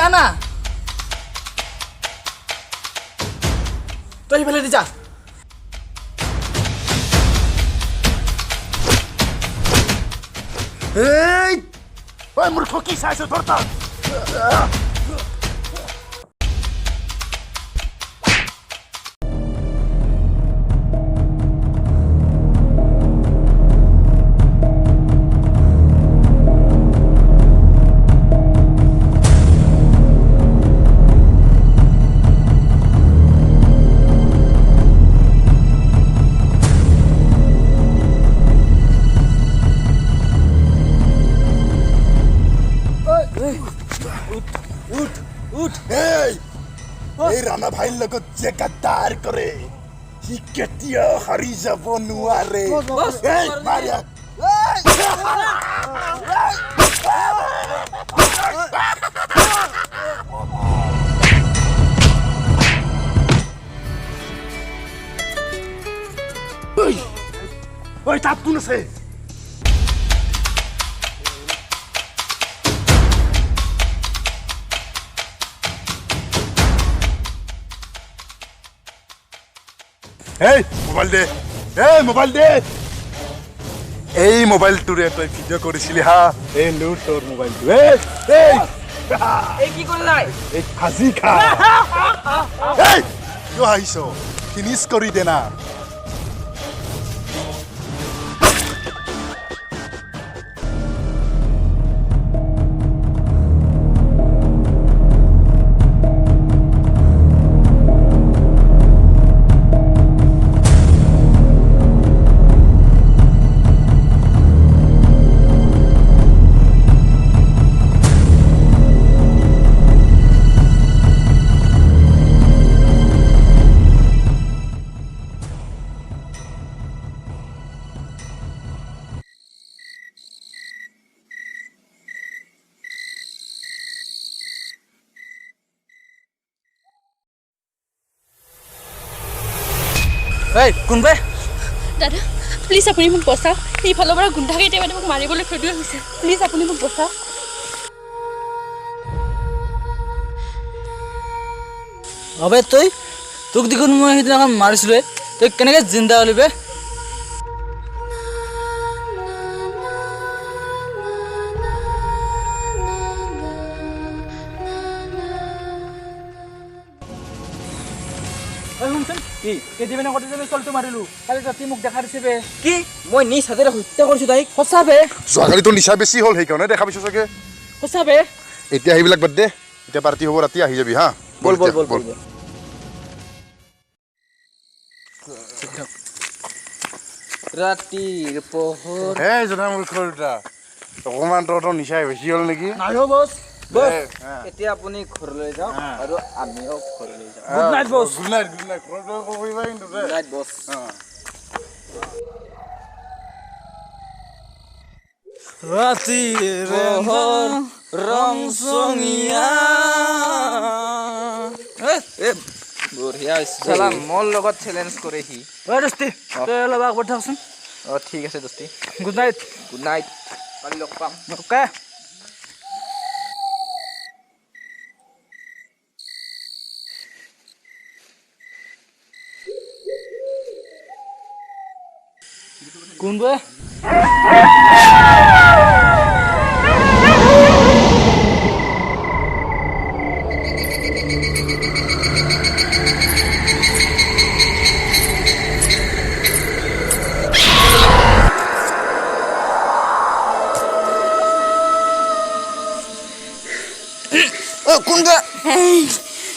আনা তই সিফালে দি যা এই ওই মূৰ্খ কি চাইছ তোৰ তাত এই ৰানা ভাইৰ লগত যে গাদ্দাৰ কৰে সি কেতিয়াও হাৰি যাব নোৱাৰে এই মাৰিয়া ঐ তাত কোন আছে এই মোবাইল দে এই মোবাইলটোৰে তই ভিডিঅ' কৰিছিলি হা এই লুট তোৰ মোবাইলটো এই কি কৰিলাই এই ভাজি খা এই কিয় আহিছ ফিনিছ কৰি দে না এই কোনবে দাদা প্লিজ আপুনি মোক বচাওক এইফালৰ পৰা গুণ্ডাকেইটাই মানে মোক মাৰিবলৈ খেদি আহিছে প্লিজ আপুনি মোক বচাওক अबे তোক দেখোন মই সেইদিনাখন মাৰিছিলো তই কেনেকৈ জিন্দা হলি বে কি কেইদিনমানে কটিজনে চলটো মাৰিলো কালি ৰাতি মোক দেখা দিছে বে কি মই নিজ হাতেৰে হত্যা কৰিছো তাইক সঁচা বে যোৱাকালি তোৰ নিচা বেছি হ'ল সেইকাৰণে দেখা পাইছো চাগে সঁচা বে এতিয়া সেইবিলাক বাদ দে এতিয়া পাৰ্টি হ'ব ৰাতি আহি যাবি হা বল ৰাতিৰ পোহৰ এই জনা মূৰ্খৰ দুটা অকণমান তোৰ নিচাই বেছি হ'ল নেকি নাই বছ এতিয়া আপুনি ঘৰলৈ যাওক আৰু আমিও ঘৰলৈ যাওঁ গুড নাইট বছ গুড নাইট ঘৰলৈ ক'বিবা কিন্তু গুড নাইট বছ ৰাতিৰ পোহৰ ৰং চঙিয়া বঢ়িয়া চালা মোৰ লগত চেলেঞ্জ কৰে সি দোস্তি তই অলপ আগত থাকচোন ঠিক আছে দোস্তি গুড নাইট কালি লগ পাম অ'কে কোন বে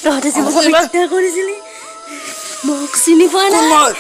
তহঁতে যে মোক হত্যা কৰিছিলি মোক চিনি পোৱা নাই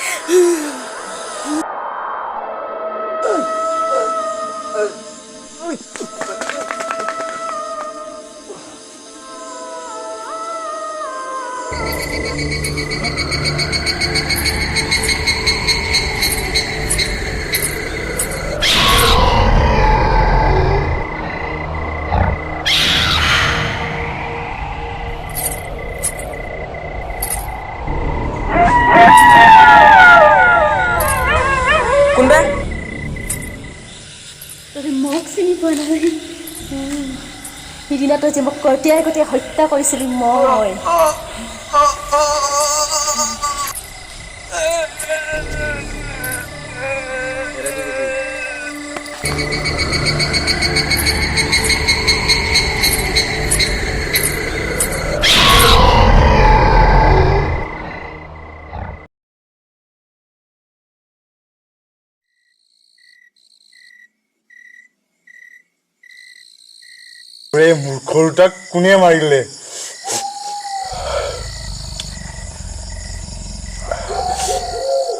সিদিনা তই যে মোক কটীয়াই কটীয়াই হত্যা কৰিছিলি মই এই মূৰ্খটাক কোনে মাৰিলে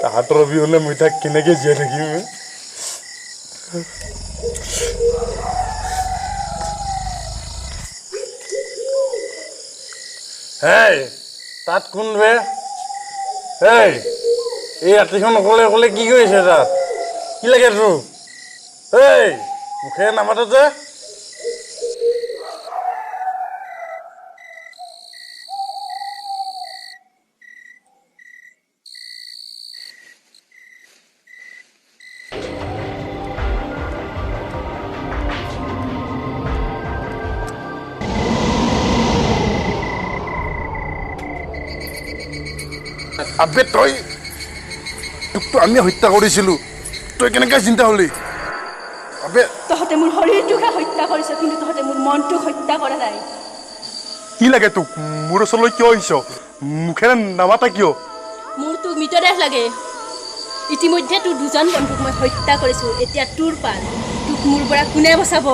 তাহাঁতৰ অবিহনে মই তাক কেনেকে জীয়াই থাকিম হেই তাত কোন বে হেই এই ৰাতিখন অকলে অকলে কি কৰিছে তাত কি লাগে তোৰ হেই মুখেৰে নামাতে যে আবে তই তোকতো আমি হত্যা কৰিছিলো তই কেনেকৈ চিন্তা হলি আবে তহঁতে মোৰ শৰীৰটোকে হত্যা কৰিছ কিন্তু তহঁতে মোৰ মনটোক হত্যা কৰা নাই কি লাগে তোক মোৰ ওচৰলৈ কিয় আহিছ মুখেৰে নামাতা কিয় মোৰ তোক মৃতদেহ লাগে ইতিমধ্যে তোৰ দুজন বন্ধুক মই হত্যা কৰিছোঁ এতিয়া তোৰ পাল তোক মোৰ পৰা কোনে বচাব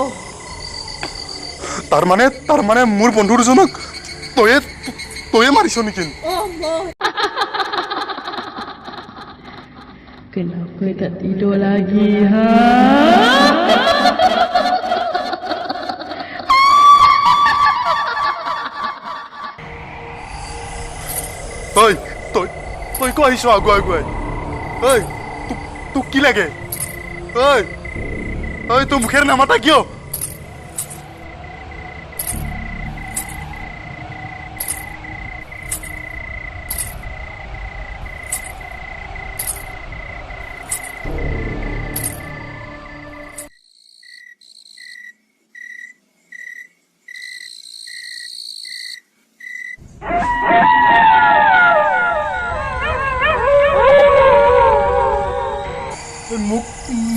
তাৰমানে মোৰ বন্ধু দুজনক তয়ে মাৰিছ নেকি Kenapa tak tidur lagi, ha? Oi, তই কিয় আহিছ আগুৱাই ঐ তোক কি লাগে ঐ তোৰ মুখেৰে নামাতা কিয়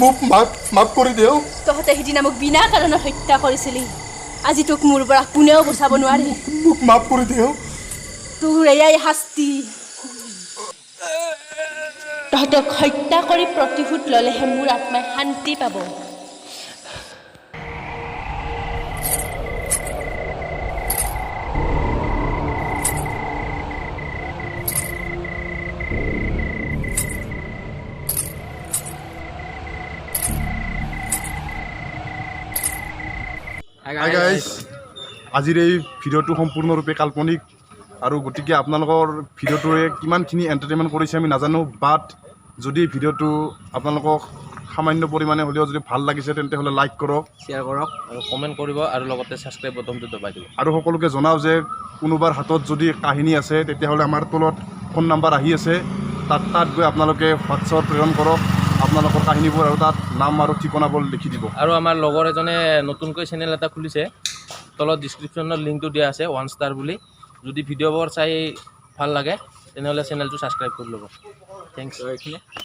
মোক মাফ কৰি দিওঁ তহঁতে সিদিনা মোক বিনা কাৰণত হত্যা কৰিছিলি আজি তোক মোৰ পৰা কোনেও বচাব নোৱাৰে মোক মাফ কৰি দিওঁ তোৰ এয়াই শাস্তি তহঁতক হত্যা কৰি প্ৰতিশোধ ল'লেহে মোৰ আত্মাই শান্তি পাব Hi guys, আজিৰ এই ভিডিঅ'টো সম্পূৰ্ণৰূপে কাল্পনিক আৰু গতিকে আপোনালোকৰ ভিডিঅ'টোৱে কিমানখিনি এণ্টাৰটেইনমেণ্ট কৰিছে আমি নাজানো বাট যদি ভিডিঅ'টো আপোনালোকক সামান্য পৰিমাণে হ'লেও যদি ভাল লাগিছে তেন্তে হ'লে লাইক কৰক শ্বেয়াৰ কৰক আৰু কমেণ্ট কৰিব আৰু লগতে ছাবস্ক্ৰাইব বটনটো দবাই দিব আৰু সকলোকে জনাও যে কোনোবাৰ হাতত যদি কাহিনী আছে তেতিয়াহ'লে আমাৰ তলত ফোন নাম্বাৰ আহি আছে তাত গৈ আপোনালোকে হোৱাটছআপত প্ৰেৰণ কৰক আপোনালোকৰ কাহিনীবোৰ আৰু তাত নাম আৰু ঠিকনাবোৰ লিখি দিব আৰু আমাৰ লগৰ এজনে নতুনকৈ চেনেল এটা খুলিছে তলত ডিছক্ৰিপশ্যনত লিংকটো দিয়া আছে 1 ষ্টাৰ বুলি যদি ভিডিঅ'বোৰ চাই ভাল লাগে তেনেহ'লে চেনেলটো ছাবস্ক্ৰাইব কৰি ল'ব থেংকছ